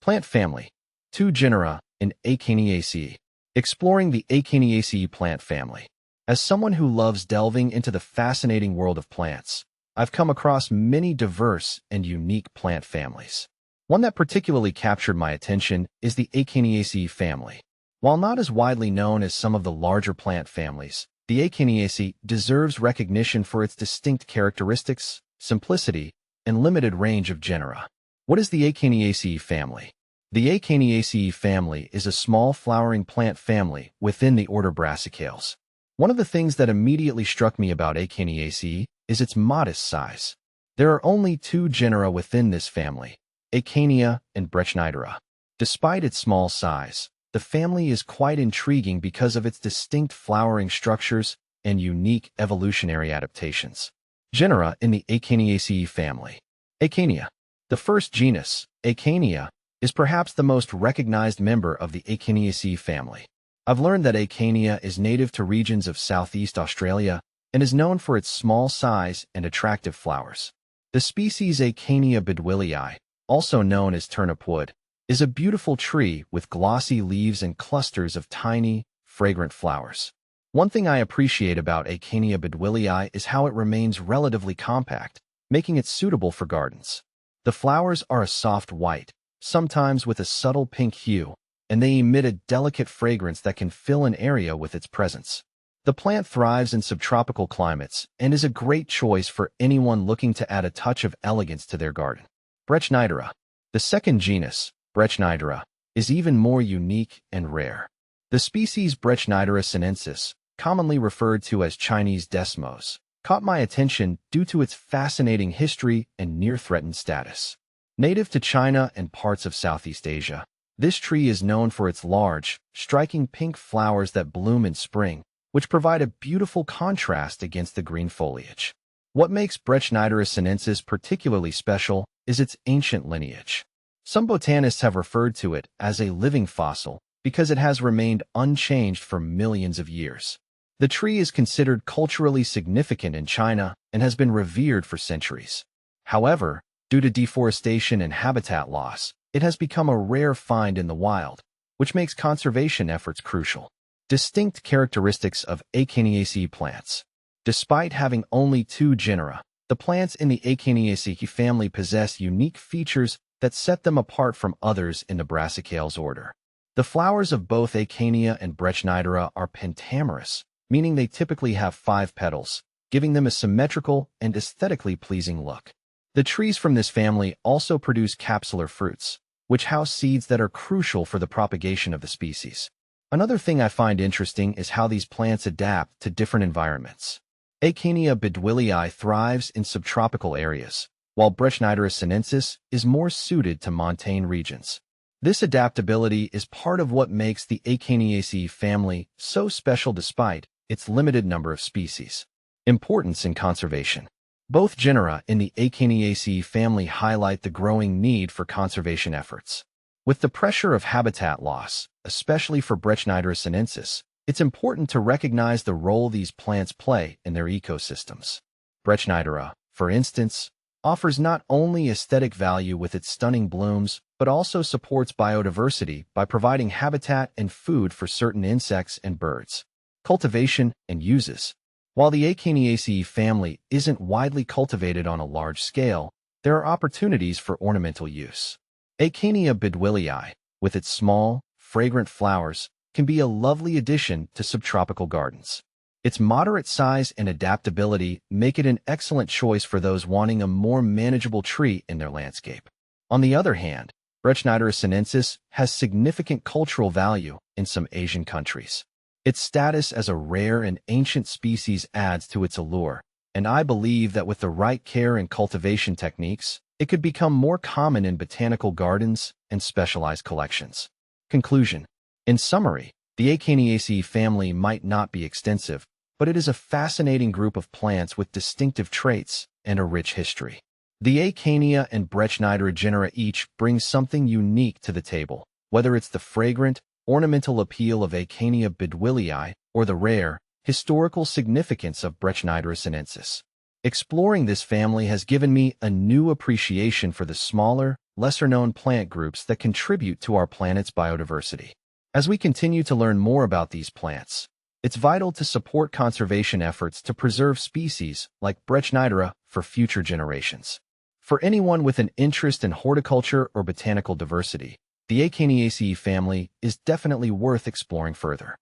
Plant family. 2 genera in Akaniaceae. Exploring the Akaniaceae plant family. As someone who loves delving into the fascinating world of plants, I've come across many diverse and unique plant families. One that particularly captured my attention is the Akaniaceae family. While not as widely known as some of the larger plant families, the Akaniaceae deserves recognition for its distinct characteristics, simplicity, and limited range of genera. What is the Akaniaceae family? The Akaniaceae family is a small flowering plant family within the order Brassicales. One of the things that immediately struck me about Akaniaceae is its modest size. There are only 2 genera within this family, Akania and Brechnidera. Despite its small size, the family is quite intriguing because of its distinct flowering structures and unique evolutionary adaptations. Genera in the Akaniaceae family. Akania. The first genus, Akania, is perhaps the most recognized member of the Akaniaceae family. I've learned that Akania is native to regions of Southeast Australia and is known for its small size and attractive flowers. The species Akania bedwillii, also known as turnipwood, is a beautiful tree with glossy leaves and clusters of tiny, fragrant flowers. One thing I appreciate about Akania bedwillii is how it remains relatively compact, making it suitable for gardens. The flowers are a soft white, sometimes with a subtle pink hue, and they emit a delicate fragrance that can fill an area with its presence. The plant thrives in subtropical climates and is a great choice for anyone looking to add a touch of elegance to their garden. Brechnidera. The second genus, Brechnidera, is even more unique and rare. The species Brechnidera sinensis, commonly referred to as Chinese desmos, caught my attention due to its fascinating history and near-threatened status. Native to China and parts of Southeast Asia, this tree is known for its large, striking pink flowers that bloom in spring, which provide a beautiful contrast against the green foliage. What makes Brechnidera sinensis particularly special is its ancient lineage. Some botanists have referred to it as a living fossil because it has remained unchanged for millions of years. The tree is considered culturally significant in China and has been revered for centuries. However, due to deforestation and habitat loss, it has become a rare find in the wild, which makes conservation efforts crucial. Distinct characteristics of Akaniaceae plants. Despite having only 2 genera, the plants in the Akaniaceae family possess unique features that set them apart from others in the Brassicales order. The flowers of both Akania and Brechnidera are pentamerous, meaning they typically have 5 petals, giving them a symmetrical and aesthetically pleasing look. The trees from this family also produce capsular fruits, which house seeds that are crucial for the propagation of the species. Another thing I find interesting is how these plants adapt to different environments. Akania bedwillii thrives in subtropical areas, while Brechnidera sinensis is more suited to montane regions. This adaptability is part of what makes the Akaniaceae family so special despite its limited number of species. Importance in conservation. Both genera in the Akaniaceae family highlight the growing need for conservation efforts. With the pressure of habitat loss, especially for Brechnidera sinensis, it's important to recognize the role these plants play in their ecosystems. Brechnidera, for instance, offers not only aesthetic value with its stunning blooms, but also supports biodiversity by providing habitat and food for certain insects and birds. Cultivation and uses. While the Akaniaceae family isn't widely cultivated on a large scale, there are opportunities for ornamental use. Akania bedwillii, with its small, fragrant flowers, can be a lovely addition to subtropical gardens. Its moderate size and adaptability make it an excellent choice for those wanting a more manageable tree in their landscape. On the other hand, Brechnidera sinensis has significant cultural value in some Asian countries. Its status as a rare and ancient species adds to its allure, and I believe that with the right care and cultivation techniques, it could become more common in botanical gardens and specialized collections. Conclusion. In summary, the Akaniaceae family might not be extensive, but it is a fascinating group of plants with distinctive traits and a rich history. The Akania and Brechnidera genera each bring something unique to the table, whether it's the fragrant, ornamental appeal of Akania bedwillii or the rare, historical significance of Brechnidera sinensis. Exploring this family has given me a new appreciation for the smaller, lesser-known plant groups that contribute to our planet's biodiversity. As we continue to learn more about these plants, it's vital to support conservation efforts to preserve species like Genera for future generations. For anyone with an interest in horticulture or botanical diversity, the Akaniaceae family is definitely worth exploring further.